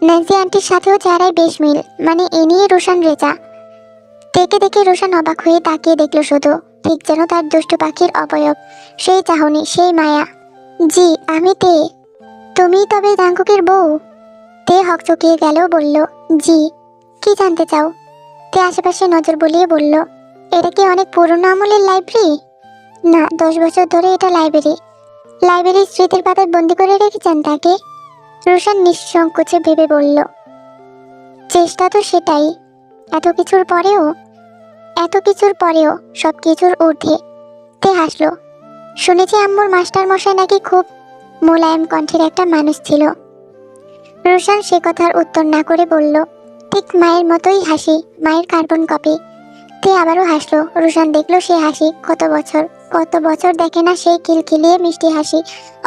Nancy আন্টির সাথেও চেহারায় বেশ মিল, মানে এ নিয়ে রোশান রেজা। দেখে দেখে রোশান অবাক হয়ে তাকিয়ে দেখলো শুধু, ঠিক যেন তার দুষ্টু পাখির অবয়ব, সেই চাহনি, সেই মায়া। জি, আমি তে। তুমি তবে জাঙ্কুকের বউ? তে হকচকিয়ে গেল, বলল, জি। কি জানতে চাও? তে আশেপাশে নজর বুলিয়ে বলল, এটা কি অনেক পুরনো আমলের লাইব্রেরি? না, 10 বছর ধরে এটা লাইব্রেরি। লাইব্রেরির স্মৃতির পাতায় বন্দি করে রেখেছেন তাকে? রোশান নিঃসংকোচে ভেবে বলল, চেষ্টা তো সেটাই। এত কিছুর পরেও, সব কিছুর ঊর্ধ্বে। তে হাসলো। শুনেছি আম্মুর মাস্টার মশাই নাকি খুব মোলায়েম কণ্ঠের একটা মানুষ ছিল। রোশান সে কথার উত্তর না করে বলল, ঠিক মায়ের মতোই হাসি, মায়ের কার্বন কপি। তে আবারও হাসলো। রোশান দেখলো সে হাসি কত বছর দেখে না সেই খিলখিলিয়ে মিষ্টি হাসি,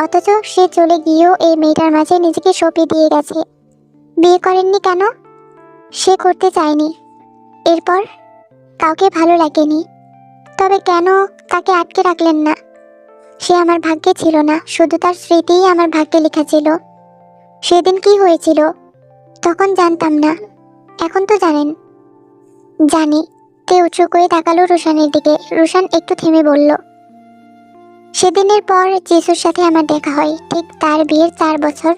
অথচ সে চলে গিয়েও এই মেয়েটার মাঝে নিজেকে সঁপে দিয়ে গেছে। বিয়ে করেননি কেন? সে করতে চায়নি। এরপর কাউকে ভালো লাগেনি। তবে কেন তাকে আটকে রাখলেন না? সে আমার ভাগ্যে ছিল না, শুধু তার স্মৃতিই আমার ভাগ্যে লেখা ছিল। সেদিন কি হয়েছিল তখন জানতাম না, এখন তো জানেন। জানি। তে উঁচু করে তাকালো রোশানের দিকে। রোশান একটু থেমে বলল, সেদিনের পর যিশুর সাথে আমার দেখা হয়, ঠিক তার বিয়ের 4 বছর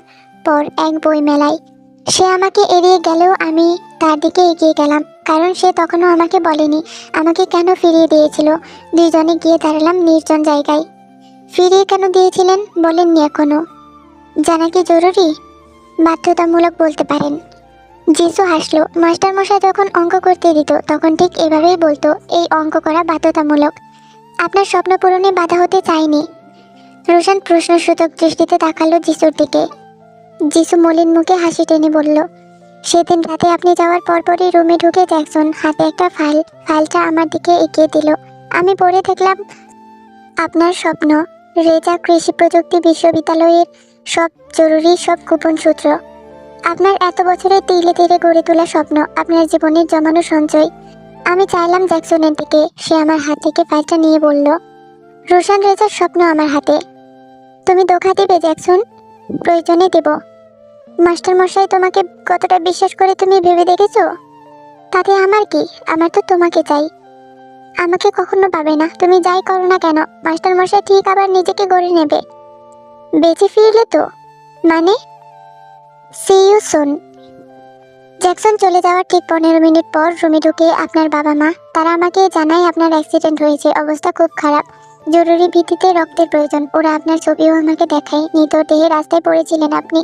পর এক বই মেলায়। সে আমাকে এড়িয়ে গেলেও আমি তার দিকে এগিয়ে গেলাম, কারণ সে তখনও আমাকে বলেনি আমাকে কেন ফিরিয়ে দিয়েছিল। দুইজনে গিয়ে দাঁড়ালাম নির্জন জায়গায়। ফিরিয়ে কেন দিয়েছিলেন বলেননি এখনো? জানা কি জরুরি? বাধ্যতামূলক বলতে পারেন। যিশু হাসলো। মাস্টার মশাই যখন অঙ্ক করতে দিত তখন ঠিক এভাবেই বলতো, এই অঙ্ক করা বাধ্যতামূলক। আপনার স্বপ্ন পূরণে বাধা হতে চাইনি। রোশান প্রশ্নসূচক দৃষ্টিতে তাকালো যিশুর দিকে। যিশু মলিন মুখে হাসি টেনে বলল, সেদিন রাতে আপনি যাওয়ার পরপরই রুমে ঢুকে জ্যাকসন হাতে একটা ফাইলটা আমার দিকে এগিয়ে দিল। আমি পড়ে দেখলাম আপনার স্বপ্ন, রেজা কৃষি প্রযুক্তি বিশ্ববিদ্যালয়ের সব গোপন সূত্র, আপনার এত বছরে ধীরে ধীরে গড়ে তোলা স্বপ্ন, আপনার জীবনের জমানো সঞ্চয়। আমি চাইলাম জ্যাকসনের দিকে। সে আমার হাত থেকে ফাইলটা নিয়ে বলল, রোশান রেজার স্বপ্ন আমার হাতে। তুমি ধোঁকা দিবে জ্যাকসন? প্রয়োজনে দেব। মাস্টার মশাই তোমাকে কতটা বিশ্বাস করে তুমি ভেবে দেখেছো? তাতে আমার কি? আমার তো তোমাকে চাই। আমাকে কখনো পাবে না, তুমি যাই করো না কেন। মাস্টার মশাই ঠিক আবার নিজেকে গড়ে নেবে। বেঁচে ফিরলে তো? মানে? C you soon. জ্যাকসন চলে যাওয়ার ঠিক 15 মিনিট পর রুমে ঢুকে আপনার বাবা মা তারা আমাকে জানায় আপনার অ্যাক্সিডেন্ট হয়েছে, অবস্থা খুব খারাপ, জরুরি ভিত্তিতে রক্তের প্রয়োজন। ওরা আপনার ছবিও আমাকে দেখায়, নিতর দেহে রাস্তায় পড়েছিলেন আপনি।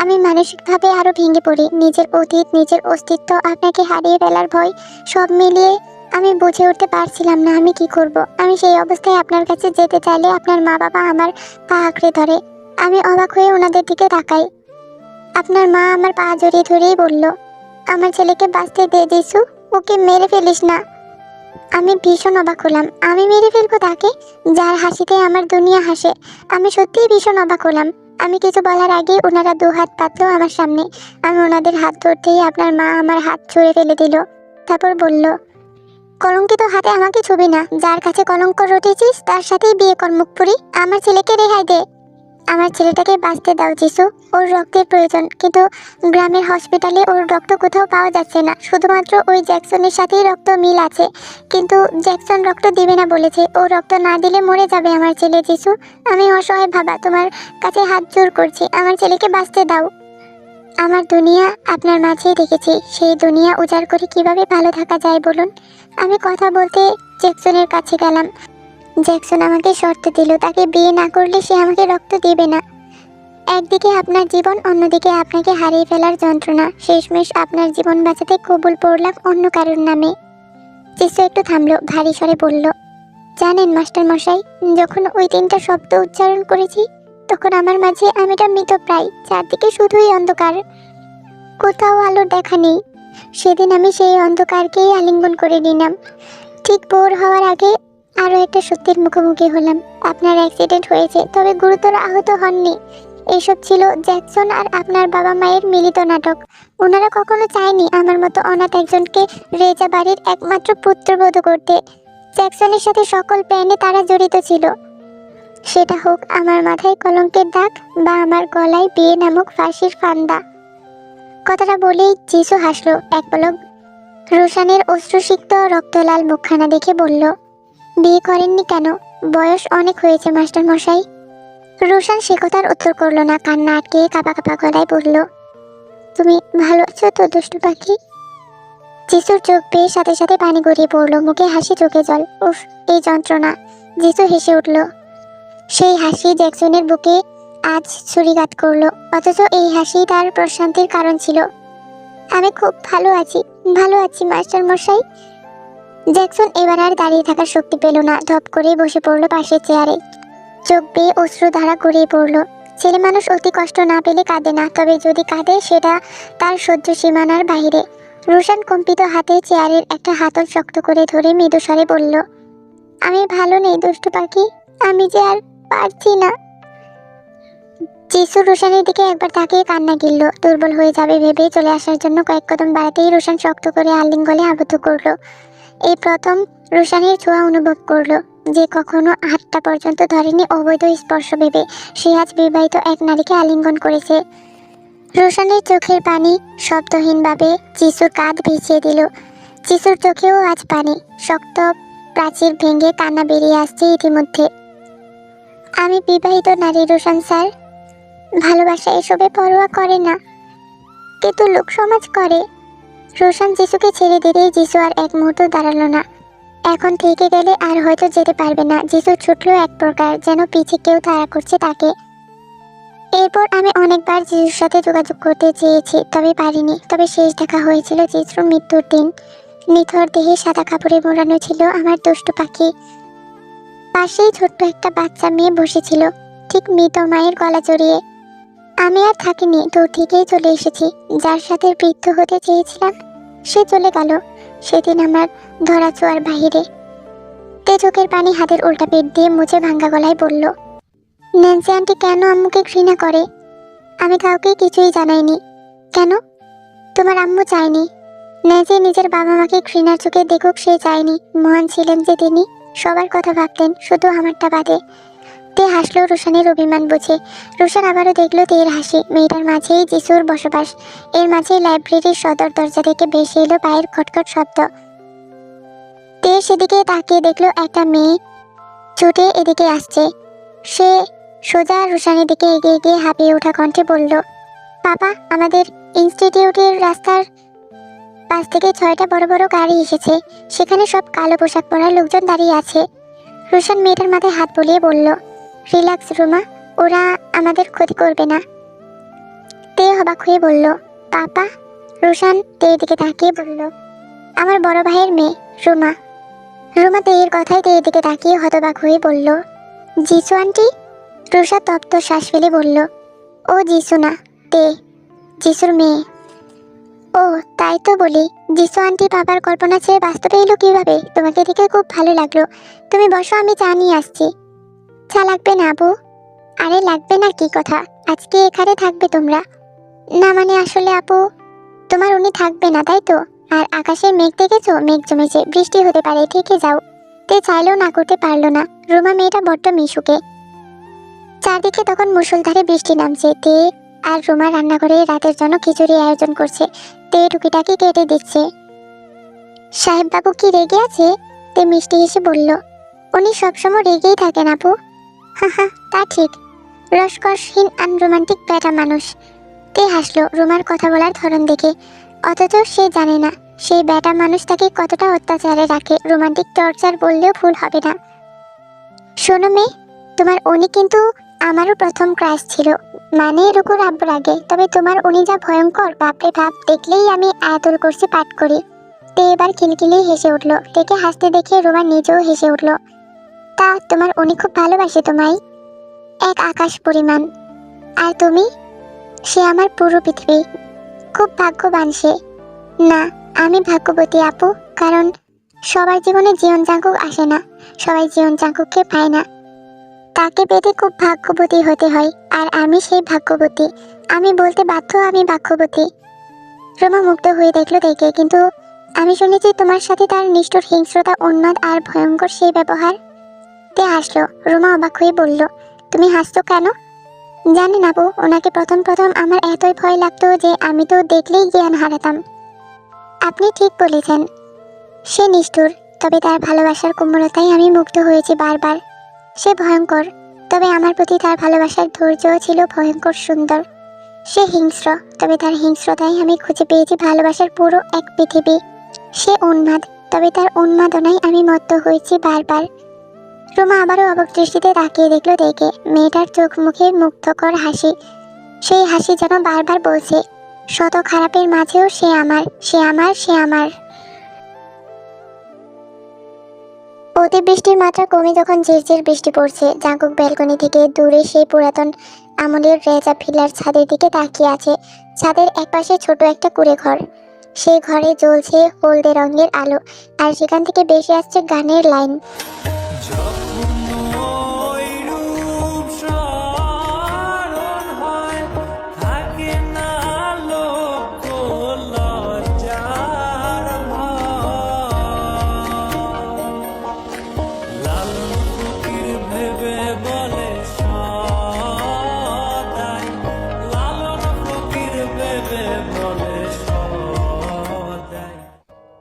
আমি মানসিকভাবে আরো ভেঙে পড়ি। নিজের অতীত, নিজের অস্তিত্ব, আপনাকে হারিয়ে ফেলার ভয়, সব মিলিয়ে আমি বুঝে উঠতে পারছিলাম না আমি কি করব। আমি সেই অবস্থায় আপনার কাছে যেতে চাইলে আপনার মা বাবা আমার পা আঁকড়ে ধরে। আমি অবাক হয়ে ওনাদের দিকে তাকাই। আপনার মা আমার পা জড়িয়ে ধরেই বলল, আমার ছেলেকে বাঁচতে দে যিশু, ওকে মেরে ফেলিস না। আমি ভীষণ অবাক হলাম। আমি মেরে ফেলবো তাকে, যার হাসিতে আমার দুনিয়া হাসে? আমি সত্যিই ভীষণ অবাক হলাম। আমি কিছু বলার আগে ওনারা 2 হাত পাতলো আমার সামনে। আমি ওনাদের হাত ধরতেই আপনার মা আমার হাত ছুঁড়ে ফেলে দিল। তারপর বলল, কলঙ্কিত হাতে আমাকে ছবি না, যার কাছে কলঙ্ক রটেছিস তার সাথেই বিয়ে কর মুখপুরি। আমার ছেলেকে রেহাই দে। আমার ছেলেটাকে বাঁচতে দাও যিশু, ওর রক্তের প্রয়োজন। কিন্তু গ্রামের হসপিটালে ওর রক্ত কোথাও পাওয়া যাচ্ছে না, শুধুমাত্র ওই জ্যাকসনের সাথেই রক্ত মিল আছে। কিন্তু জ্যাকসন রক্ত দিবে না বলেছে, ও রক্ত না দিলে মরে যাবে আমার ছেলে যিশু। আমি অসহায় বাবা, তোমার কাছে হাত জোর করছি, আমার ছেলেকে বাঁচতে দাও। আমার দুনিয়া আপনার মাঝেই রেখেছি, সেই দুনিয়া উজাড় করে কিভাবে ভালো থাকা যায় বলুন? আমি কথা বলতে জ্যাকসনের কাছে গেলাম। জ্যাকসন আমাকে শর্ত দিল, তাকে বিয়ে না করলে সে আমাকে রক্ত দেবে না। একদিকে আপনার জীবন, অন্যদিকে আপনাকে হারিয়ে ফেলার যন্ত্রণা। শেষমেশ আপনার জীবন বাঁচাতে কবুল পড়লাম অন্য কারোর নামে। যিশু একটু থামলো, ভারী স্বরে বলল, জানেন মাস্টার মশাই, যখন ওই 3টা শব্দ উচ্চারণ করেছি তখন আমার মাঝে আমিটা মৃতপ্রায়, চারদিকে শুধুই অন্ধকার, কোথাও আলোর দেখা নেই। সেদিন আমি সেই অন্ধকারকেই আলিঙ্গন করে নিলাম। ঠিক ভোর হওয়ার আগে আরও একটা সত্যির মুখোমুখি হলাম। আপনার অ্যাক্সিডেন্ট হয়েছে, তবে গুরুতর আহত হননি। এসব ছিল জ্যাকসন আর আপনার বাবা মায়ের মিলিত নাটক। ওনারা কখনো চায়নি আমার মতো অনাথ একজনকে রেজা বাড়ির একমাত্র পুত্রবধূ করতে। জ্যাকসনের সাথে সকল প্ল্যানে তারা জড়িত ছিল, সেটা হোক আমার মাথায় কলঙ্কের দাগ বা আমার গলায় বিয়ে নামক ফাঁসির ফান্দা। কথাটা বলেই জিসু হাসলো এক পলক। রোশানের অশ্রুসিক্ত রক্তলাল মুখখানা দেখে বলল, বিয়ে করেননি কেন? বয়স অনেক হয়েছে মাস্টার মশাই। রোশান সে কথার উত্তর করলো না, কান্না আটকে কাঁপা কাঁপা গলায় বলল, তুমি ভালো আছো তো দুষ্টু পাখি? জিসুর চোখ পেয়ে সাথে সাথে পানি গড়িয়ে পড়লো, মুখে হাসি চোখে জল। উফ, এই যন্ত্রণা! জিসু হেসে উঠল। সেই হাসি জ্যাকসনের বুকে আজ ছুরিঘাত করলো, অথচ এই হাসি তার প্রশান্তির কারণ ছিল। আমি খুব ভালো আছি, ভালো আছি মাস্টার মশাই। জ্যাকসন এবার আর দাঁড়িয়ে থাকার শক্তি পেল না, ধপ করে বসে পড়লো পাশের চেয়ারে। চোখ বেয়ে অশ্রুধারা গড়িয়ে পড়লো। ছেলে মানুষ অতি কষ্ট না পেলে কাঁদে না, তবে যদি কাঁদে সেটা তার সহ্য সীমানার বাহিরে। রোশান কম্পিত হাতে চেয়ারের একটা হাতল শক্ত করে ধরে মৃদু স্বরে বলল, আমি ভালো নেই দুষ্টু পাখি, আমি যে আর পারছি না। জিসু রোশানের দিকে একবার তাকিয়ে কান্না গিলল। দুর্বল হয়ে যাবে ভেবে চলে আসার জন্য কয়েক কদম বাড়াতেই রোশান শক্ত করে আলিঙ্গনে আবদ্ধ করলো। এই প্রথম রোশানের ছোঁয়া অনুভব করলো, যে কখনো হাতটা পর্যন্ত ধরেনি অবৈধ স্পর্শ ভেবে সে আজ বিবাহিত এক নারীকে আলিঙ্গন করেছে। রোশানের চোখের পানি শব্দহীনভাবে জিসুর কাঁধ ভিজিয়ে দিল। জিসুর চোখেও আজ পানি, শক্ত প্রাচীর ভেঙে কান্না বেরিয়ে আসছে ইতিমধ্যে। আমি বিবাহিত নারী রোশান স্যার, ভালোবাসা এসবে পরোয়া করে না, কিন্তু লোক সমাজ করে। রোশান জিসুকে ছেড়ে দিলেই জিসু আর এক মুহূর্ত দাঁড়ালো না। এখন থেকে গেলে আর হয়তো যেতে পারবে না। জিসু ছুটলো এক প্রকার, যেন পিছে কেউ তাড়া করছে তাকে। এরপর আমি অনেকবার জিসুর সাথে যোগাযোগ করতে চেয়েছি, তবে পারিনি। তবে শেষ দেখা হয়েছিল জিসুর মৃত্যুর দিন। নিথর দেহে সাদা কাপড়ে মোড়ানো ছিল আমার দুষ্টু পাখি। পাশেই ছোট্ট একটা বাচ্চা মেয়ে বসেছিল, ঠিক মৃত মায়ের গলা জড়িয়ে। আমি আর থাকিনি, দূর থেকেই চলে এসেছি। যার সাথে বৃদ্ধ হতে চেয়েছিলাম সে চলে গেল সেদিন আমার ধরা ছোঁয়ার বাহিরে। তে চোখের পানি হাতের উল্টা পেট দিয়ে মুছে ভাঙ্গা গলায় বলল, ন্যান্সি আন্টি কেন আম্মুকে ঘৃণা করে? আমি কাউকে কিছুই জানাইনি। কেন? তোমার আম্মু চায়নি। ন্যান্সি নিজের বাবা মাকে ঘৃণার চোখে দেখুক সে চায়নি। মহান ছিলেন যে তিনি, সবার কথা ভাবতেন, শুধু আমারটা বাদে। তে হাসলো রোশানের অভিমান বুঝে। রোশান আবারও দেখলো তের হাসি। মেয়েটার মাঝেই জিসুর বসবাস। এর মাঝেই লাইব্রেরির সদর দরজা থেকে ভেসে এলো পায়ের খটখট শব্দ। তে সেদিকে তাকিয়ে দেখলো একটা মেয়ে ছুটে এদিকে আসছে। সে সোজা রোশানের দিকে এগিয়ে গিয়ে হাঁপিয়ে ওঠা কণ্ঠে বলল, পাপা, আমাদের ইনস্টিটিউটের রাস্তার পাশ থেকে 6টা বড় বড় গাড়ি এসেছে। সেখানে সব কালো পোশাক পরা লোকজন দাঁড়িয়ে আছে। রোশান মেয়েটার মাথায় হাত বুলিয়ে বলল, রিল্যাক্স রুমা, ওরা আমাদের ক্ষতি করবে না। তে অবাক হয়ে বলল, পাপা? রোশান তের দিকে তাকিয়ে বলল, আমার বড় ভাইয়ের মেয়ে রুমা। রুমা তের কথায় তের দিকে তাকিয়ে হতবাক হয়ে বলল, জিসু আন্টি? রোশা তপ্ত শ্বাস ফেলে বলল, ও জিসু না, তে, জিসুর মেয়ে। ও তাই তো বলি, জিসু আন্টি বাবার কল্পনা ছেড়ে বাস্তবে এলো কিভাবে? তোমাকে দেখে খুব ভালো লাগলো। তুমি বসো, আমি চা নিয়ে আসছি। চা লাগবে না আপু? আরে লাগবে না কি কথা, আজকে এখানে থাকবে তোমরা? না মানে আসলে আপু, তোমার উনি থাকবে না তাই তো? আর আকাশের মেঘ দেখেছো? মেঘ জমেছে, বৃষ্টি হতে পারে, থেকে যাও। তে চাইলেও না করতে পারলো না। রুমা মেয়েটা বড্ড মিশুকে। চারদিকে তখন মুষলধারে বৃষ্টি নামছে। তে আর রুমা রান্নাঘরে রাতের জন্য খিচুড়ি আয়োজন করছে। তে টুকিটাকি কেটে দিচ্ছে। সাহেব বাবু কি রেগে আছে? তে মিষ্টি হেসে বলল, উনি সবসময় রেগেই থাকেন আপু। হা, তা ঠিক, রসকসহীন আনরোমান্টিক বেটা মানুষ। তে হাসলো রুমার কথা বলার ধরন দেখে, অথচ সে জানে না সেই বেটা মানুষ তাকে কতটা অত্যাচারে রাখে। রোমান্টিক টর্চার বললেও ভুল হবে না। শোনো মেয়ে, তোমার উনি কিন্তু আমারও প্রথম ক্রাশ ছিল, মানে রুকুর আব্বুর আগে। তবে তোমার উনি যা ভয়ঙ্কর, বাপরে বাপ, দেখলেই আমি আয়াতুল কুরসি পাঠ করি। তে এবার খিলখিলেই হেসে উঠল। তেকে হাসতে দেখে রুমা নিজেও হেসে উঠল। তা তোমার উনি খুব ভালোবাসে তোমায়? এক আকাশ পরিমাণ। আর তুমি? সে আমার পুরো পৃথিবী। খুব ভাগ্যবান সে। না, আমি ভাগ্যবতী আপু, কারণ সবার জীবনে জীবন চাঙ্কুক আসে না, সবাই জীবন চাঙ্কুককে পায় না। তাকে পেতে খুব ভাগ্যবতী হতে হয়, আর আমি সেই ভাগ্যবতী। আমি বলতে বাধ্য আমি ভাগ্যবতী। রোমা মুগ্ধ হয়ে দেখলো দেখে, কিন্তু আমি শুনেছি তোমার সাথে তার নিষ্ঠুর হিংস্রতা, উন্মাদ আর ভয়ঙ্কর সেই ব্যবহার। তে হাসলো। রোমা অবাক হয়ে বলল, তুমি হাসছো কেন? জানেন আপু, ওনাকে প্রথম প্রথম আমার এতই ভয় লাগতো যে আমি তো দেখলেই জ্ঞান হারাতাম। আপনি ঠিক বলেছেন, সে নিষ্ঠুর, তবে তার ভালোবাসার কোমলতায় আমি মুগ্ধ হয়েছি বারবার। সে ভয়ঙ্কর, তবে আমার প্রতি তার ভালোবাসার ধৈর্যও ছিল ভয়ঙ্কর সুন্দর। সে হিংস্র, তবে তার হিংস্রতায় আমি খুঁজে পেয়েছি ভালোবাসার পুরো এক পৃথিবী। সে উন্মাদ, তবে তার উন্মাদনায় আমি মত্ত হয়েছি বারবার। রুমা আবারও অবাক দৃষ্টিতে তাকিয়ে দেখলো দেখে মেয়েটার চোখ মুখে মুগ্ধকর হাসি। সেই হাসি যেন বারবার বলছে, শত খারাপের মাঝেও সে আমার, সে আমার, সে আমার। অতিবৃষ্টির মাত্রা কমে যখন ঝিরঝির বৃষ্টি পড়ছে, জাঙ্কুক ব্যালকনি থেকে দূরে সেই পুরাতন আমলের রেজা ভিলার ছাদের দিকে তাকিয়ে আছে। ছাদের একপাশে ছোট একটা কুঁড়ে ঘর। সেই ঘরে জ্বলছে হলদে রঙের আলো, আর সেখান থেকে বেশি আসছে গানের লাইন।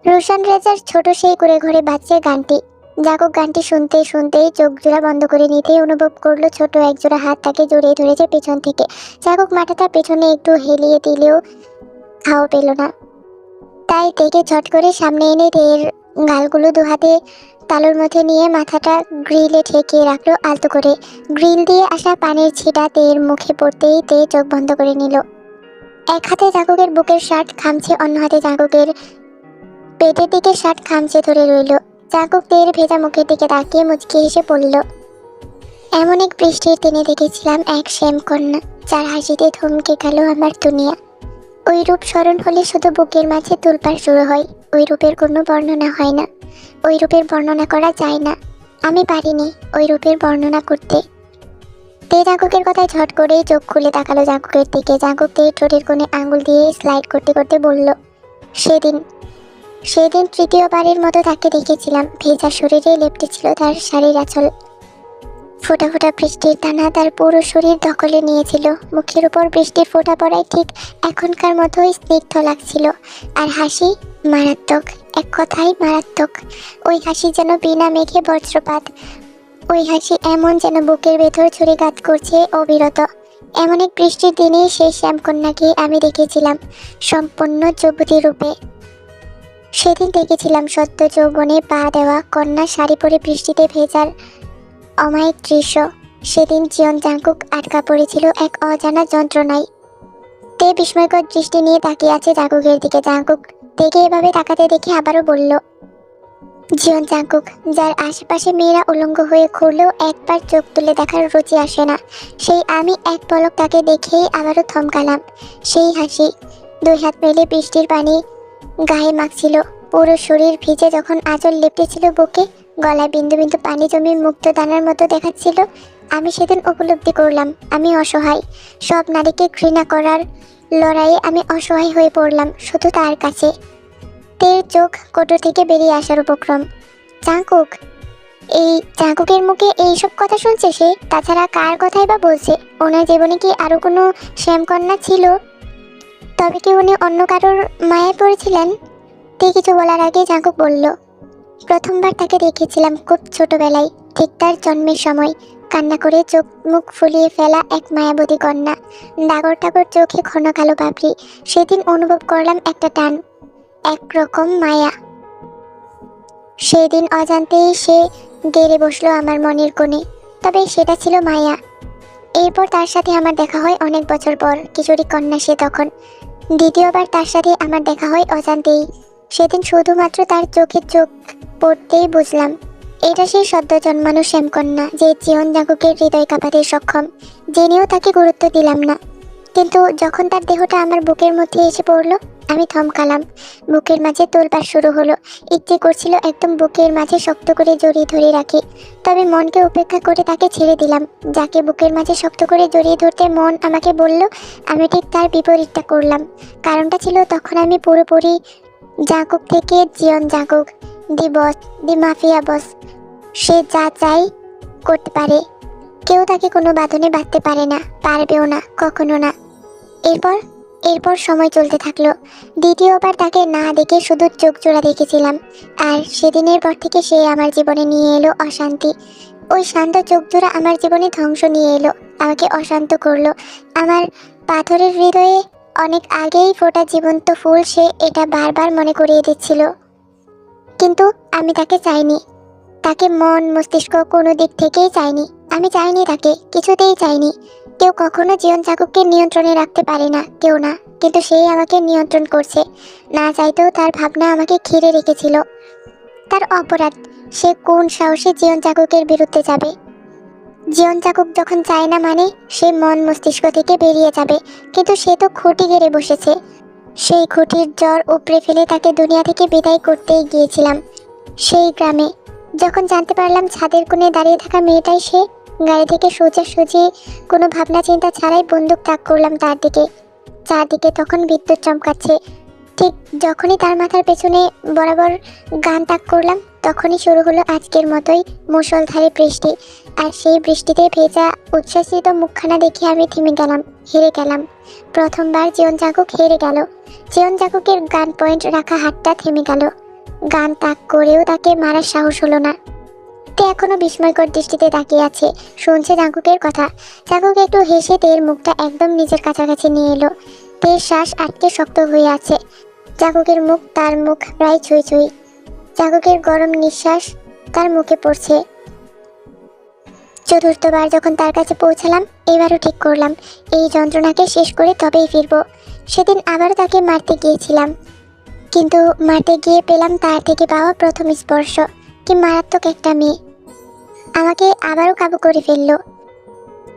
রোশন রেজার ছোট সেই কুঁড়ে ঘরে বাজছে গানটি। জাঙ্কুক গানটি শুনতে শুনতেই চোখ জোড়া বন্ধ করে নিতেই অনুভব করলো ছোট একজোড়া হাত তাকে জড়িয়ে ধরেছে পেছন থেকে। জাঙ্কুক মাথাটা পেছনে একটু হেলিয়ে দিলেও হাওয়া পেল না, তাই তেকে ঝট করে সামনে এনে তের গালগুলো দুহাতে তালুর মধ্যে নিয়ে মাথাটা গ্রিলে ঠেকিয়ে রাখলো আলতো করে। গ্রিল দিয়ে আসা পানির ছিটা তের মুখে পড়তেই তে চোখ বন্ধ করে নিল। এক হাতে জাঙ্কুকের বুকের শার্ট খামছে, অন্য হাতে জাঙ্কুকের পেটের দিকে শার্ট খামচে ধরে রইল। জাঙ্কুক তের ভেজা মুখের দিকে তাকিয়ে মুচকি হেসে পড়ল। এমন এক বৃষ্টির দিনে দেখেছিলাম এক শ্যাম কন্যা, যার হাসিতে থমকে গেল আমার দুনিয়া। ওই রূপ স্মরণ হলে শুধু বুকের মাঝে তুলপাড় শুরু হয়। ওই রূপের কোনো বর্ণনা হয় না, ওই রূপের বর্ণনা করা যায় না। আমি পারিনি ওই রূপের বর্ণনা করতে। তে জাঙ্কুকের কথায় ঝট করেই চোখ খুলে তাকালো জাঙ্কুকের দিকে। জাঙ্কুক তের ঠোঁটের কোণে আঙুল দিয়ে স্লাইড করতে করতে বলল, সেদিন তৃতীয়বারের মতো তাকে দেখেছিলাম। ভেজা শরীরে লেপ্টে ছিল তার শাড়ির আঁচল। ফোঁটা ফোঁটা বৃষ্টির দানা তার পুরো শরীর দখলে নিয়েছিল। মুখের উপর বৃষ্টির ফোঁটা পড়ায় ঠিক এখনকার মতোই স্নিগ্ধ লাগছিল। আর হাসি মারাত্মক, এক কথায় মারাত্মক। ওই হাসি যেন বিনা মেঘে বজ্রপাত। ওই হাসি এমন যেন বুকের ভেতর ছুরিঘাত করছে অবিরত। এমন এক বৃষ্টির দিনেই সেই শ্যামকন্যাকে আমি দেখেছিলাম সম্পূর্ণ যুবতী রূপে। সেদিন দেখেছিলাম সদ্য যৌবনে পা দেওয়া কন্যা শাড়ি পরে বৃষ্টিতে ভেজার অমায়িক দৃশ্য। সেদিন জিয়ন জাঙ্কুক আটকা পড়েছিল এক অজানা যন্ত্রণায়। তে বিস্ময়কর দৃষ্টি নিয়ে তাকিয়ে আছে জাঙ্কুকের দিকে। জাঙ্কুক তেকে এভাবে তাকাতে দেখে আবারও বলল, জিয়ন জাঙ্কুক, যার আশেপাশে মেয়েরা উলঙ্গ হয়ে ঘুরলেও একবার চোখ তুলে দেখার রুচি আসে না, সেই আমি এক পলক তাকে দেখেই আবারও থমকালাম। সেই হাসি, দুই হাত মেলে বৃষ্টির পানি গায়ে মাখছিল, পুরো শরীর ভিজে যখন আঁচল লেপটেছিল বুকে, গলায় বিন্দু বিন্দু পানি জমে মুক্ত দানার মতো দেখাচ্ছিল। আমি সেদিন উপলব্ধি করলাম আমি অসহায়। সব নারীকে ঘৃণা করার লড়াইয়ে আমি অসহায় হয়ে পড়লাম শুধু তার কাছে। তের চোখ কোটর থেকে বেরিয়ে আসার উপক্রম। জাঙ্কুক, এই জাঙ্কুকের মুখে এইসব কথা শুনছে সে? তাছাড়া কার কথাই বা বলছে? ওনার জীবনে কি আরো কোনো শ্যামকন্যা ছিল? তবে কি উনি অন্য কারোর মায়ায় পড়েছিলেন? তে কিছু বলার আগে জাঙ্কুক বলল, প্রথমবার তাকে দেখেছিলাম খুব ছোটবেলায়, ঠিক তার জন্মের সময়। কান্না করে চোখ মুখ ফুলিয়ে ফেলা এক মায়াবতী কন্যা, ডাগর টাগর চোখে ঘন কালো পাপড়ি। সেদিন অনুভব করলাম একটা টান, একরকম মায়া। সেদিন অজান্তেই সে গেড়ে বসলো আমার মনের কোণে, তবে সেটা ছিল মায়া। এরপর তার সাথে আমার দেখা হয় অনেক বছর পর, কিশোরী কন্যা সে তখন। দ্বিতীয়বার তার সাথে আমার দেখা হয় অজান্তেই। সেদিন শুধুমাত্র তার চোখে চোখ পড়তেই বুঝলাম এটা সেই সদ্য জন্মানো শ্যামকন্যা, যে জিয়ন জাঙ্কুকের হৃদয় কাঁপাতে সক্ষম। জেনেও তাকে গুরুত্ব দিলাম না, কিন্তু যখন তার দেহটা আমার বুকের মধ্যে এসে পড়লো, আমি থমকালাম। বুকের মাঝে তোলপাড় শুরু হলো। ইচ্ছে করছিল একদম বুকের মাঝে শক্ত করে জড়িয়ে ধরে রাখি, তবে মনকে উপেক্ষা করে তাকে ছেড়ে দিলাম। যাকে বুকের মাঝে শক্ত করে জড়িয়ে ধরতে মন আমাকে বলল, আমি ঠিক তার বিপরীতটা করলাম। কারণটা ছিল তখন আমি পুরোপুরি জাঙ্কুক থেকে জিয়ন জাঙ্কুক, দি বস, দি মাফিয়া বস। সে যা চাই করতে পারে, কেউ তাকে কোনো বাঁধনে বাঁধতে পারে না, পারবেও না, কখনো না। এরপর এরপর সময় চলতে থাকলো। দ্বিতীয়বার তাকে না দেখে শুধু চোখ জোড়া দেখেছিলাম। আর সেদিনের পর থেকে সে আমার জীবনে নিয়ে এলো অশান্তি। ওই শান্ত চোখ জোড়া আমার জীবনে ধ্বংস নিয়ে এলো, আমাকে অশান্ত করলো। আমার পাথরের হৃদয়ে অনেক আগেই ফোটা জীবন্ত ফুল সে এটা বারবার মনে করিয়ে দিচ্ছিল। কিন্তু আমি তাকে চাইনি, তাকে মন মস্তিষ্ক কোনো দিক থেকেই চাইনি। আমি চাইনি তাকে, কিছুতেই চাইনি। কেউ কখনো জীবন চাকুককে নিয়ন্ত্রণে রাখতে পারে না, কেউ না। কিন্তু সেই আমাকে নিয়ন্ত্রণ করছে। না চাইতেও তার ভাবনা আমাকে ঘিরে রেখেছিল। তার অপরাধ, সে কোন সাহসে জীবন চাকুকের বিরুদ্ধে যাবে? জীবন চাকুক যখন চায় না মানে সে মন মস্তিষ্ক থেকে বেরিয়ে যাবে। কিন্তু সে তো খুঁটি গেড়ে বসেছে। সেই খুঁটির জ্বর উপড়ে ফেলে তাকে দুনিয়া থেকে বিদায় করতেই গিয়েছিলাম। সেই গ্রামে যখন জানতে পারলাম ছাদের কোণে দাঁড়িয়ে থাকা মেয়েটাই সে, গাড়ি থেকে সোজাসুজি কোনো ভাবনা চিন্তা ছাড়াই বন্দুক তাক করলাম তার দিকে। চারদিকে তখন বিদ্যুৎ চমকাচ্ছে। ঠিক যখনই তার মাথার পেছনে বরাবর গান তাক করলাম, তখনই শুরু হলো আজকের মতোই মুষলধারে বৃষ্টি। আর সেই বৃষ্টিতে ভেজা উচ্ছ্বাসিত মুখখানা দেখে আমি থেমে গেলাম, হেরে গেলাম। প্রথমবার জীবন চাকুক হেরে গেল। জীবন চাকুকের গান পয়েন্ট রাখা হাতটা থেমে গেল। গান তাক করেও তাকে মারার সাহস হলো না। তে এখনো বিস্ময়কর দৃষ্টিতে তাকিয়ে আছে, শুনছে চাকুকের কথা। চাকুক একটু হেসে তের মুখটা একদম নিজের কাছাকাছি নিয়ে এলো। তের শ্বাস আটকে শক্ত হয়ে আছে। চাকুকের মুখ তার মুখ প্রায় ছুঁই ছুঁই। চাকুকের গরম নিঃশ্বাস তার মুখে পড়ছে। চতুর্থবার যখন তার কাছে পৌঁছালাম, এবারও ঠিক করলাম এই যন্ত্রণাকে শেষ করে তবেই ফিরবো। সেদিন আবারও তাকে মারতে গিয়েছিলাম, কিন্তু মারতে গিয়ে পেলাম তার থেকে পাওয়া প্রথম স্পর্শ। কি মারাত্মক একটা মেয়ে, আমাকে আবারও কাবু করে ফেললো।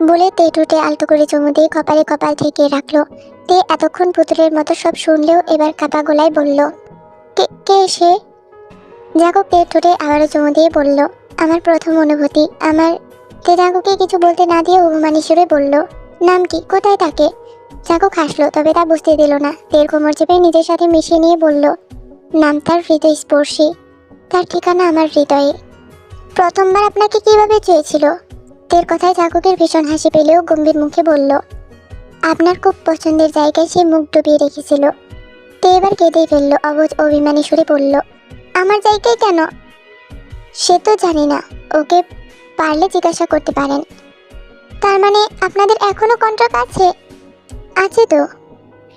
বলে তে ঠোঁটে আলতো করে চুমু দিয়ে কপালে কপাল ঠেকিয়ে রাখলো। তে এতক্ষণ পুতুলের মতো সব শুনলেও এবার কাপা গলায় বলল, কে কে সে? জাকুক তের ঠোঁটে আবারও চুমু দিয়ে বলল, আমার প্রথম অনুভূতি। আমার তে জাকুকে কিছু বলতে না দিয়ে অভিমানী সুরে বলল, নাম কি, কোথায় থাকে? জাকুক হাসলো, তবে তা বুঝতে দিল না। তের কোমর চেপে নিজের সাথে মিশিয়ে নিয়ে বলল, নাম তার হৃদয় স্পর্শী, তার ঠিকানা আমার হৃদয়ে। প্রথমবার আপনাকে কিভাবে চেয়েছিল? তের কথায় জাকুকের ভীষণ হাসি পেলেও গম্ভীর মুখে বলল, আপনার খুব পছন্দের জায়গায় সে মুখ ডুবিয়ে রেখেছিল। তে এবার কেঁদেই ফেললো, অবুঝ অভিমানী সুরে বলল, আমার জায়গায় কেন? সে তো জানি না, ওকে পারলে জিজ্ঞাসা করতে পারেন। তার মানে আপনাদের এখনো কন্ট্রাক্ট আছে? আছে তো।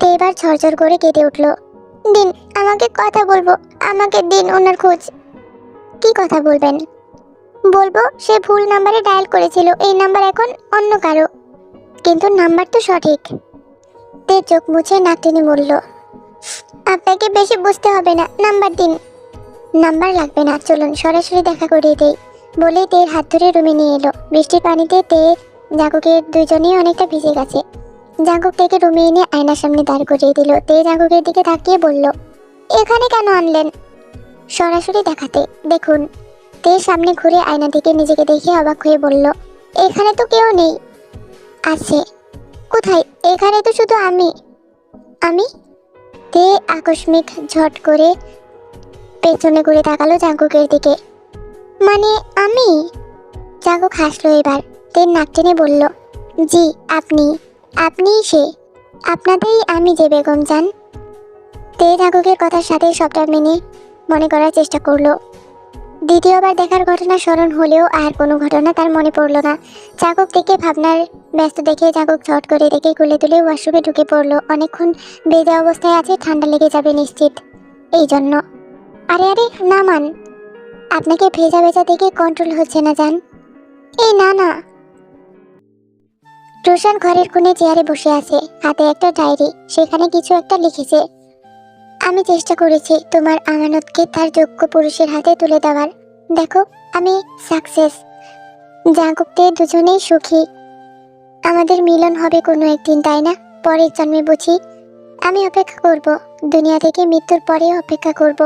তে এবার ঝরঝর করে কেঁদে উঠল, দিন, আমাকে কথা বলবো, আমাকে দিন ওনার খোঁজ। কি কথা বলবেন? বলবো সে ভুল নাম্বারে ডায়াল করেছিল, এই নাম্বার এখন অন্য কারো। কিন্তু নাম্বার তো সঠিক। তে চোখ মুছে নাক টেনে বলল, আপনাকে বেশি বুঝতে হবে না, নাম্বার দিন। নাম্বার লাগবে না, চলুন সরাসরি দেখা করিয়ে দেই। বলেই তের হাত ধরে রুমে নিয়ে এলো। বৃষ্টির পানিতে তে জাগুকের দুজনেই অনেকটা ভিজে গেছে। জাগুক থেকে রুমে এনে আয়নার সামনে দাঁড় করিয়ে দিল। তে জাগুকের দিকে তাকিয়ে বলল, এখানে কেন আনলেন? সরাসরি দেখাতে, দেখুন। তে সামনে ঘুরে আয়না থেকে নিজেকে দেখে অবাক হয়ে বলল, এখানে তো কেউ নেই। আছে। কোথায়? এখানে তো শুধু আমি। আমি? তে আকস্মিক ঝট করে পেছনে ঘুরে তাকালো জাগুকের দিকে। মানে আমি? জাগুক হাসলো এবার। তের নাক টেনে বলল, জি আপনি, আপনিই সে, আপনাদেরই আমি যে বেগম জান। তে জাগুকের কথার সাথে সবটা মেনে মনে করার চেষ্টা করলো। দ্বিতীয়বার দেখার ঘটনা স্মরণ হলেও আর কোনো ঘটনা তার মনে পড়ল না। জাগুক থেকে ভাবনার ব্যস্ত দেখে জাগুক ঝট করে দেখে খুলে তুলে ওয়াশরুমে ঢুকে পড়লো। অনেকক্ষণ ভেজা অবস্থায় আছে, ঠান্ডা লেগে যাবে নিশ্চিত, এই জন্য। আরে আরে নামান, আপনাকে ভেজা ভেজা দেখে কন্ট্রোল হচ্ছে না জান। এই না না। রোশন ঘরের কোণে চেয়ারে বসে আছে, হাতে একটা ডায়েরি, সেখানে কিছু একটা লিখেছে। আমি চেষ্টা করেছি তোমার আমানতকে তার যোগ্য পুরুষের হাতে তুলে দেওয়ার। দেখো, আমি সাকসেস। জাগুকতে দুজনেই সুখী। আমাদের মিলন হবে কোনো একদিন, তাই না? পরের জন্মে বুঝি। আমি অপেক্ষা করব, দুনিয়া থেকে মৃত্যুর পরেও অপেক্ষা করব।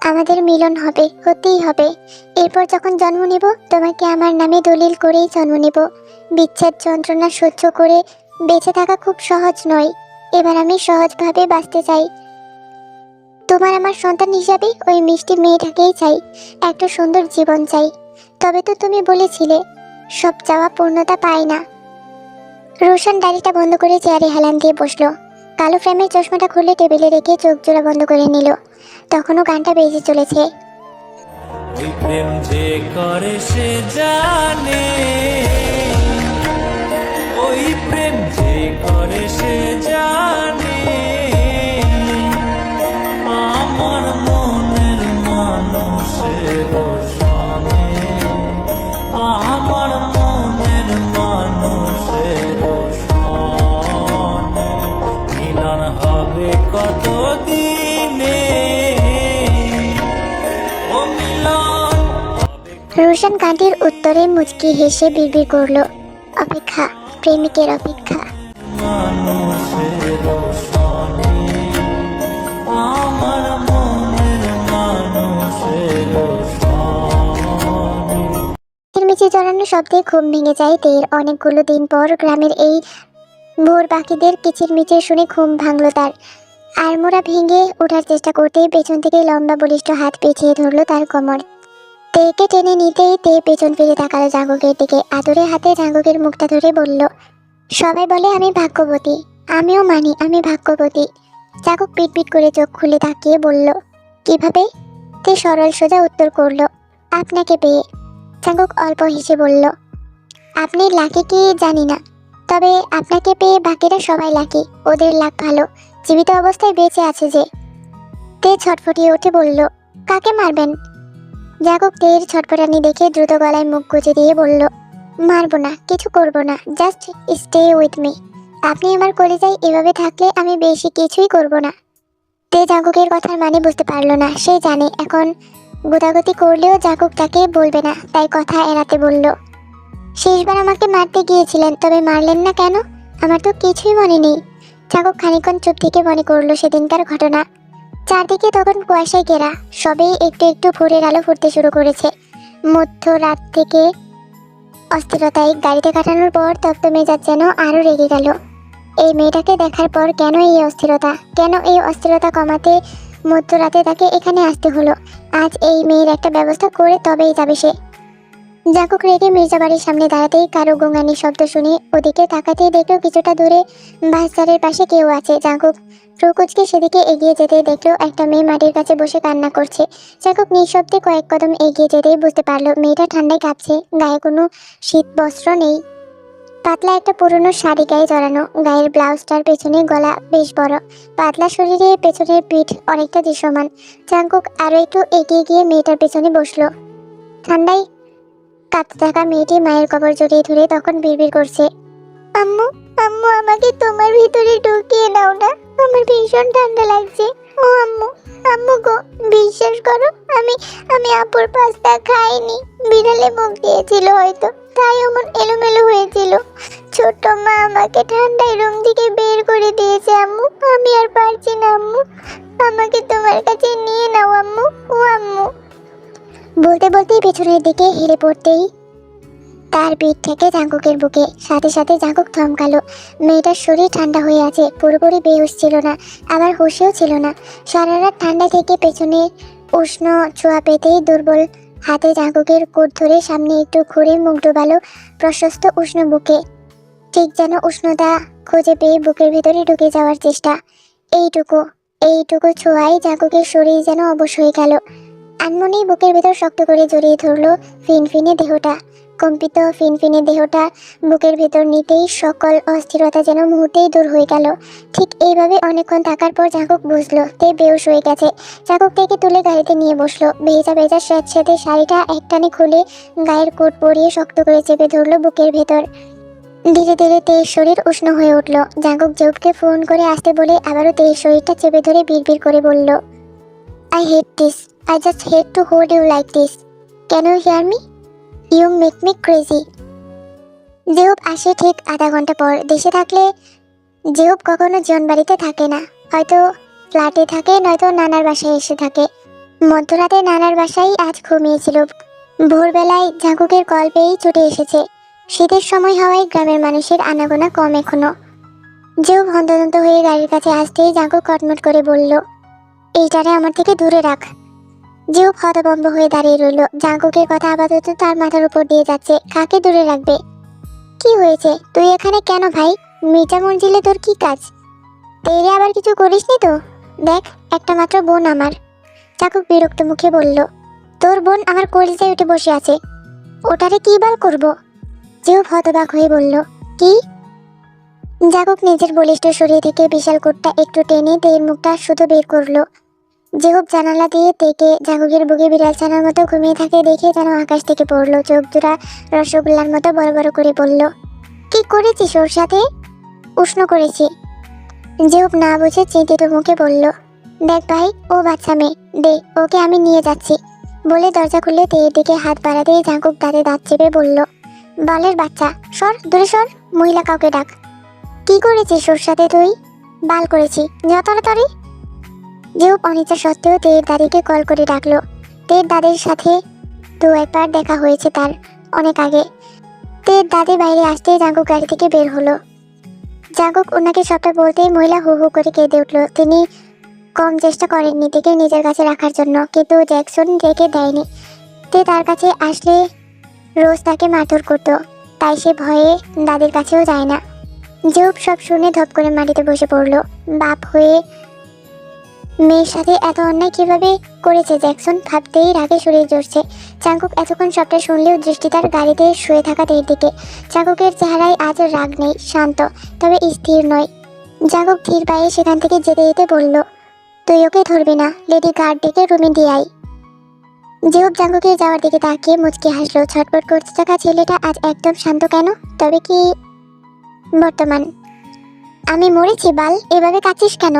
আমাদের মিলন হবে, হতেই হবে। এরপর যখন জন্ম নেব, তোমাকে আমার নামে দলিল করেই জন্ম নেব। বিচ্ছেদ যন্ত্রণা সহ্য করে বেঁচে থাকা খুব সহজ নয়। এবার আমি সহজভাবে বাঁচতে চাই। তোমার আমার সন্তান হিসাবে ওই মিষ্টি মেয়েটাকেই চাই, একটা সুন্দর জীবন চাই। তবে তো তুমি বলেছিলে সব চাওয়া পূর্ণতা পায় না। রোশন দাড়িটা বন্ধ করে চেয়ারে হেলান দিয়ে বসলো। কালো ফ্রেমের চশমাটা খুলে টেবিলে রেখে চোখ জোড়া বন্ধ করে নিল। তখনও গানটা বেজে চলেছে। ওই প্রেম যে করে সে জানে, ওই প্রেম যে করে সে জানে, আমার মনের মানুষের সনে, আমার মনের মানুষের সনে মিলন হবে কত দিনে, ও মিলন হবে রোশন গানটির উত্তরে মুচকি হেসে বিড়বিড় করলো, অপেক্ষা, প্রেমিকের অপেক্ষা। মানুষের সনে, আমার মনের মানুষের সনে। কিরমিচি জড়ানো শব্দে ঘুম ভেঙে যায় তের। অনেকগুলো দিন পর গ্রামের এই ভোর পাখিদের কিচিরমিচির শুনে ঘুম ভাঙল তার। আড়মোড়া ভেঙে ওঠার চেষ্টা করতেই পেছন থেকে লম্বা বলিষ্ঠ হাত পেঁচিয়ে ধরলো তার কোমর। তেকে টেনে নিতেই তে পেছন ফিরে তাকালো জাঙ্গুকের দিকে। আদরে হাতে জাঙ্গুকের মুখটা ধরে বলল, সবাই বলে আমি ভাগ্যবতী, আমিও মানি আমি ভাগ্যবতী। জাঙ্গুক পিটপিট করে চোখ খুলে তাকিয়ে বলল, কিভাবে? তে সরল সোজা উত্তর করলো, আপনাকে পেয়ে। জাঙ্গুক অল্প হেসে বলল, আপনি লাকি কি জানি না, তবে আপনাকে পেয়ে বাকিরা সবাই লাকি। ওদের লাক ভালো, জীবিত অবস্থায় বেঁচে আছে যে। তে ছটফটিয়ে উঠে বলল, কাকে মারবেন? জাঙ্গুক তের ছটফটানি দেখে দ্রুত গলায় মুখ গুজে দিয়ে বলল, মারবো না, কিছু করবো না, জাস্ট স্টে উইথ মি। আপনি আমার কলিজায় এভাবে থাকলে আমি বেশি কিছুই করব না। তে জাঙ্গুকের কথার মানে বুঝতে পারলো না। সে জানে এখন গুদাগুতি করলেও জাঙ্গুক তাকে বলবে না, তাই কথা এড়াতে বলল, শেষবার আমাকে মারতে গিয়েছিলেন, তবে মারলেন না কেন? আমার তো কিছুই মনে নেই। জাঙ্গুক খানিকক্ষণ চুপ থেকে মনে করলো সেদিনকার ঘটনা। চারদিকে তখন কুয়াশায় ঘেরা, সবেই একটু একটু ভোরের আলো ফুটতে শুরু করেছে। মধ্যরাত থেকে অস্থিরতায় গাড়িতে কাটানোর পর তপ্ত মেজাজ যেন আরও রেগে গেল। এই মেয়েটাকে দেখার পর কেন এই অস্থিরতা, কেন এই অস্থিরতা কমাতে মধ্যরাতে তাকে এখানে আসতে হলো? আজ এই মেয়ের একটা ব্যবস্থা করে তবেই যাবে সে। জাঙ্গুক রেগে মির্জা বাড়ির সামনে দাঁড়াতেই কারো গোঙানির শব্দ শুনে ওদিকে তাকাতেই দেখলো কিছুটা দূরে বাসচারের পাশে কেউ আছে। জাঙ্গুক প্রকুচকে সেদিকে এগিয়ে যেতে দেখলো একটা মেয়ে মাটির কাছে বসে কান্না করছে। জাঙ্গুক নিঃশব্দে কয়েক কদম এগিয়ে যেতেই বুঝতে পারলো মেয়েটা ঠান্ডায় কাঁপছে, গায়ে কোনো শীত বস্ত্র নেই। পাতলা একটা পুরনো শাড়ি গায়ে জড়ানো, গায়ের ব্লাউজটার পেছনে গলা বেশ বড়, পাতলা শরীরে পেছনের পিঠ অনেকটা দৃশ্যমান। জাঙ্গুক আরো একটু এগিয়ে গিয়ে মেয়েটার পেছনে বসলো। ঠান্ডায় কাঁপতে থাকা মেয়েটি মায়ের কবর জড়িয়ে ধরে তখন বিড়বিড় করছে, আম্মু, আম্মু আমাকে তোমার ভিতরে ঢুকিয়ে নাও না, আমার ভীষণ ঠান্ডা লাগছে। ও আম্মু, আম্মু গো, বিশ্বাস করো আমি আমি আপুর পাস্তা খাইনি, বিড়ালে মুখ দিয়েছিল হয়তো, তাই অমন এলোমেলো হয়েছিল। ছোট মা আমাকে ঠান্ডায় রুম থেকে বের করে দিয়েছে আম্মু, আমি আর পারছি না আম্মু, আমাকে তোমার কাছে নিয়ে নাও আম্মু, ও আম্মু। বলতে বলতেই পেছনের দিকে হেলে পড়তেই তার পিঠ থেকে জাঙ্গুকের বুকে। সাথে সাথে জাঙ্গুক থমকালো। মেয়েটার শরীর ঠান্ডা হয়ে আছে, পুরোপুরি বেহুশ ছিল না, আবার হুঁশেও ছিল না। সারা রাত ঠান্ডা থেকে পেছনে উষ্ণ ছোঁয়া পেতেই দুর্বল হাতে জাঙ্গুকের কোট ধরে সামনে একটু ঘুরে মুখ ডোবালো প্রশস্ত উষ্ণ বুকে, ঠিক যেন উষ্ণতা খুঁজে পেয়ে বুকের ভেতরে ঢুকে যাওয়ার চেষ্টা। এইটুকু এইটুকু ছোঁয়ায় জাঙ্গুকের শরীর যেন অবশ হয়ে গেল। আনমনেই বুকের ভেতর শক্ত করে জড়িয়ে ধরলো ফিনফিনে দেহটা। কম্পিত ফিনফিনে দেহটা বুকের ভেতর নিতেই সকল অস্থিরতা যেন মুহূর্তেই দূর হয়ে গেল। ঠিক এইভাবে অনেকক্ষণ থাকার পর জাঙ্গুক বুঝলো তে বেহুশ হয়ে গেছে। জাঙ্গুক থেকে তুলে গাড়িতে নিয়ে বসলো। ভেজা ভেজা স্যাঁতস্যাঁতে শাড়িটা একটানে খুলে গায়ের কোট পরিয়ে শক্ত করে চেপে ধরলো বুকের ভেতর। ধীরে ধীরে তের শরীর উষ্ণ হয়ে উঠল। জাঙ্গুক জেউবকে ফোন করে আসতে বলে আবারও তের শরীরটা চেপে ধরে বিড়বিড় করে বলল, I hate this. I just hate to hold you like this. Can you hear me? You make me crazy. জেউব আসে ঠিক আধা ঘন্টা পর। দেশে থাকলে জেউব কখনো জন বাড়িতে থাকে না, হয়তো ফ্ল্যাটে থাকে, নয়তো নানার বাসায় এসে থাকে। মধ্যরাতে নানার বাসায় আজ ঘুমিয়েছিল। ভোরবেলায় জাঙ্গুকের কল পেয়েই ছুটে এসেছে। শীতের সময় হওয়ায় গ্রামের মানুষের আনাগোনা কম এখনো। জেউব হন্তদন্ত হয়ে গাড়ির কাছে আসতেই জাঙ্গুক কটমট করে বলল, এইটারে আমার থেকে দূরে রাখ। জিউব হতভম্ব হয়ে দাঁড়িয়ে রইল। জাঙ্কুকের কথা আপাতত তার মাথার উপর দিয়ে যাচ্ছে, কাকে দূরে রাখবে? কি হয়েছে, তুই এখানে কেন ভাই? মির্জা মঞ্জিলে তোর কি কাজ? তেরে আবার কিছু করিসনি তো? দেখ, একটা মাত্র বোন আমার। জাঙ্কুক বিরক্ত মুখে বলল, তোর বোন আমার কলিজায় উঠে বসে আছে, ওটারে কি বাল করবো? জিউব হতবাক হয়ে বলল, কি? জাঙ্কুক নিজের বলিষ্ঠ শরীর থেকে বিশাল কোটটা একটু টেনে তের মুখটা শুধু বের করলো। জিহুব জানালা দিয়ে তেকে জাঙ্কুকের বুকে বিড়াল ছানার মতো ঘুমিয়ে থাকে দেখে যেন আকাশ থেকে পড়লো। চোখ দুটা রসগোল্লার মতো বড় বড় করে বলল, কি করেছিস ওর সাথে? উষ্ণ করেছি। জিহুব না বুঝে চিন্তিত মুখে বলল, দেখ ভাই, ও বাচ্চা মেয়ে, দে ওকে, আমি নিয়ে যাচ্ছি। বলে দরজা খুলে তেয়ের দিকে হাত বাড়াতেই জাঙ্কুক দাঁতে দাঁত চেপে বলল, বালের বাচ্চা, সর দূরে সর, মহিলা কাউকে ডাক। কি করেছিস ওর সাথে তুই? বাল করেছি, যা তাড়াতাড়ি। জিহুব অনিচ্ছা সত্ত্বেও তেয়ের দাদিকে কল করে ডাকলো। তেয়ের দাদির সাথে দু একবার দেখা হয়েছে তার, অনেক আগে। তেয়ের দাদি বাইরে আসতেই জাঙ্কুক গাড়ি থেকে বের হলো। জাঙ্কুক ওনাকে সবটা বলতেই মহিলা হু হু করে কেঁদে উঠল। তিনি কম চেষ্টা করেননি তেকে নিজের কাছে রাখার জন্য, কিন্তু জ্যাকসন রেখে দেয়নি। তে তার কাছে আসলে রোজ তাকে মারধর করতো, তাই সে ভয়ে দাদির কাছেও যায় না। জিহুব সব শুনে ধপ করে মাটিতে বসে পড়লো। বাপ হয়ে মেয়ের সাথে এত অন্যায় কিভাবে করেছে জ্যাকসন ভাবতেই রাগে শরীর জ্বরছে। জাঙ্কুক এতক্ষণ সবটা শুনলেও দৃষ্টি তার গাড়িতে শুয়ে থাকা তের দিকে। জাঙ্কুকের চেহারায় আজ রাগ নেই, শান্ত, তবে স্থির নয়। জাঙ্কুক ধীর পায়ে সেখান থেকে যেতে যেতে বলল, তুই ওকে ধরবি না, লেডি গার্ড ডেকে রুমে দিয়ে আয়। জিহুব জাঙ্কুকের যাওয়ার দিকে তাকিয়ে মুচকি হাসলো। ছটপট করতে থাকা ছেলেটা আজ একদম শান্ত কেন? তবে কি বর্তমান? আমি মরেছি বাল, এভাবে কাঁদছিস কেন?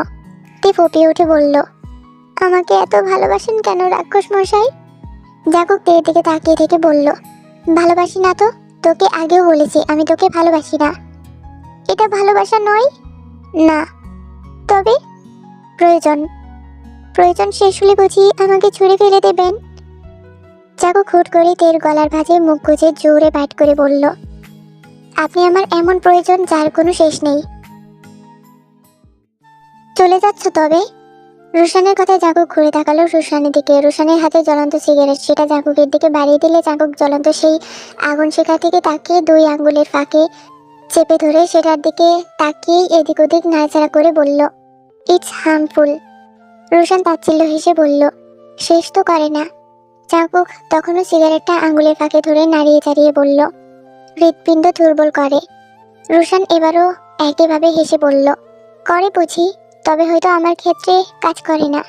তে ফুপিয়ে উঠে বলল, আমাকে এত ভালোবাসেন কেন রাক্ষস মশাই? জাঙ্কুক তের দিকে তাকিয়ে থেকে বলল, ভালোবাসি না তো? তোকে আগেও বলেছি আমি তোকে ভালোবাসি না। এটা ভালোবাসা নয়। না। তবে প্রয়োজন। প্রয়োজন শেষ হলে বুঝি আমাকে ছুঁড়ে ফেলে দেবেন? জাঙ্কুক হুট করে তের গলার ভাঁজে মুখ গুজে জোরে বাইট করে বলল, আপনি আমার এমন প্রয়োজন যার কোনো শেষ নেই। চলে যাচ্ছ তবে? রুশানের কথায় জাঙ্কুক ঘুরে তাকালো রুশানের দিকে। রুশানের হাতে জ্বলন্ত সিগারেট, সেটা জাঙ্কুকের দিকে বাড়িয়ে দিলে জাঙ্কুক জ্বলন্ত সেই আগুন শিখা থেকে তাকিয়ে দুই আঙ্গুলের ফাঁকে চেপে ধরে সেটার দিকে তাকিয়ে এদিক ওদিক নাড়াচাড়া করে বলল, ইটস হার্মফুল। রুশান তাচ্ছিল্য হেসে বলল, শেষ তো করে না। জাঙ্কুক তখনও সিগারেটটা আঙ্গুলের ফাঁকে ধরে নাড়িয়ে চাড়িয়ে বলল, হৃৎপিণ্ড দুর্বল করে। রুশান এবারও একইভাবে হেসে বলল, করে বুঝি, তবে হয়তো আমার ক্ষেত্রে কাজ করে না।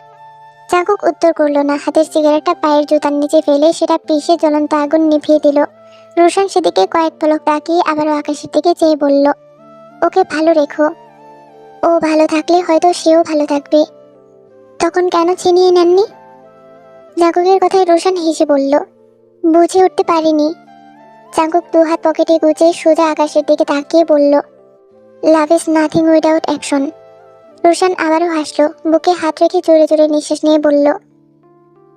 জাঙ্কুক উত্তর করলো না। হাতের সিগারেটটা পায়ের জুতার নিচে ফেলে সেটা পিষে জ্বলন্ত আগুন নিভিয়ে দিল। রুশান সেদিকে কয়েক পলক তাকিয়ে আবারও আকাশের দিকে চেয়ে বলল, ওকে ভালো রেখো, ও ভালো থাকলে হয়তো সেও ভালো থাকবে। তখন কেন ছিনিয়ে নেননি? জাঙ্কুকের কথায় রোশান হেসে বলল, বুঝে উঠতে পারিনি। জাঙ্কুক দু হাত পকেটে গুজে সোজা আকাশের দিকে তাকিয়ে বলল, love is nothing without action. Roshan আবারও হাসলো, বুকে হাত রেখে জোরে জোরে নিঃশ্বাস নিয়ে বলল,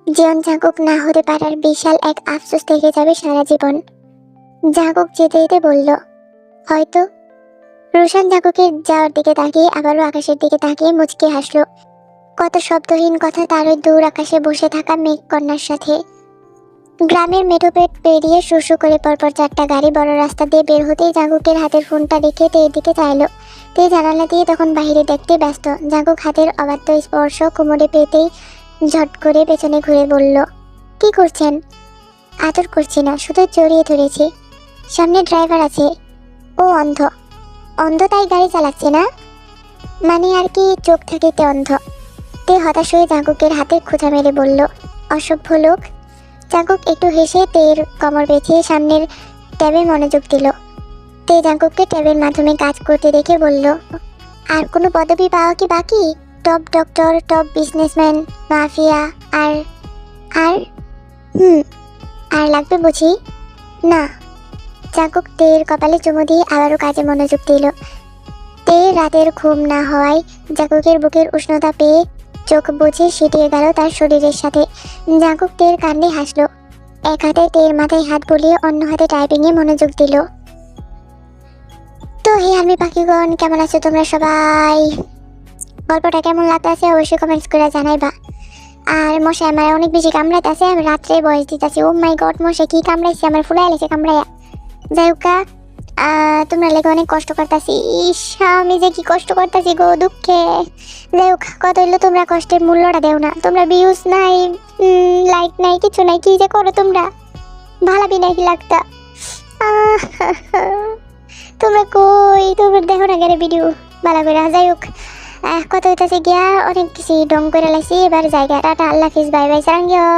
জীবন জাঙ্কুক না হতে পারার বিশাল এক আফসোস থেকে যাবে সারা জীবন। জাঙ্কুক যেতে যেতে বলল, হয়তো। রোশান জাঙ্কুকের যাওয়ার দিকে তাকিয়ে আবারও আকাশের দিকে তাকিয়ে মুচকে হাসলো। কত শব্দহীন কথা তার ওই দূর আকাশে বসে থাকা মেঘকন্যার সাথে। গ্রামের মেঠোপেট পেরিয়ে শুশু করে পরপর চারটা গাড়ি বড় রাস্তা দিয়ে বের হতেই জাঙ্কুকের হাতের ফোনটা রেখে তের দিকে চাইলো। তে জানালা দিয়ে তখন বাহিরে দেখতে ব্যস্ত। জাঙ্কুক হাতের অবাধ্য স্পর্শ কোমরে পেতেই ঝট করে পেছনে ঘুরে বলল, কি করছেন? আদর করছি না, শুধু জড়িয়ে ধরেছি। সামনে ড্রাইভার আছে, ও অন্ধ। অন্ধ তাই গাড়ি চালাচ্ছে না? মানে আর কি, চোখ থাকিতে অন্ধ। তে হতাশ হয়ে জাঙ্কুকের হাতে খোঁচা মেরে বলল, অসভ্য লোক। জাঙ্কুক একটু হেসে তের কোমর পেঁচিয়ে সামনের ট্যাবে মনোযোগ দিল। তে জাঙ্কুককে ট্যাবের মাধ্যমে কাজ করতে দেখে বলল, আর কোনো পদবি পাওয়া কি বাকি? Top doctor, top businessman, mafia, আর আর আর লাগবে বুঝি? না। জাঙ্কুক তের কপালে চুমু দিয়ে আবারও কাজে মনোযোগ দিল। তে রাতের ঘুম না হওয়ায় জাঙ্কুকের বুকের উষ্ণতা পেয়ে চোখ বুঝে সিটিয়ে গেল তার শরীরের সাথে। জাঙ্কুক তের কাণ্ডে হাসলো। এক হাতে তের মাথায় হাত বুলিয়ে অন্য হাতে টাইপিংয়ে মনোযোগ দিল। তো হে আর্মি পাখিগণ, কেমন আছো তোমরা সবাই? গল্পটা কেমন লাগতেছে অবশ্যই কমেন্টস করে জানাইবা। আর মশাই আমার অনেক বেশি কামড়াইতেছে, আমি রাত্রে বয়স দিতেছি। ও মাই গড, মশাই কি কামড়াইছে, আমার ফুলাই লেছে কামড়াইয়া। যাই হোক তোমরা লেগে অনেক কষ্ট করতেছি। ইস, আমি যে কি কষ্ট করতেছি গো দুঃখে। যাই হোক, কত হইলো তোমরা কষ্টের মূল্যটা দেও না। তোমরা ভিউজ নাই, লাইক নাই, কিছু নাই, কি যে করো তোমরা, ভালাবি নাকি লাগতা। তোমরা কই, তোমরা দেখো না গেলে ভিডিও ভালো করে। যাই হোক, কত হইতাছে গিয়া, অনেক কিছু ডং করে লাইছি। এবার জায়গা টাটা, আল্লাহ হাফিজ, বাই বাই, সারাঙ্গিও।